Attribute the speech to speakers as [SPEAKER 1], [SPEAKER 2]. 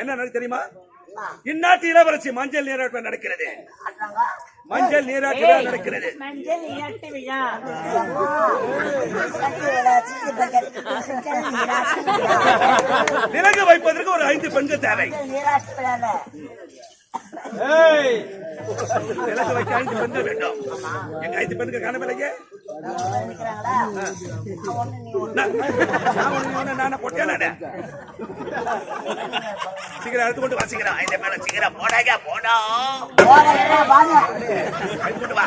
[SPEAKER 1] என்ன தெரியுமா? இந்நாட்டு இளவரசி மஞ்சள் நீராட்டு நடக்கிறது. மஞ்சள் நீராட்டு நடக்கிறது. விலங்கு வைப்பதற்கு ஒரு 5 பெண்கள் தேவை. விலங்கு வைக்க 5 பெண்கள் வேண்டும். எங்க 5 பெண்கள் காணவில்லைங்க. நான் போட்டேன். சீக்கிரம் எடுத்து கொண்டு வா. சீக்கிரம் 5 பேரை சீக்கிரம் போடாங்க. போடா கொண்டு வா.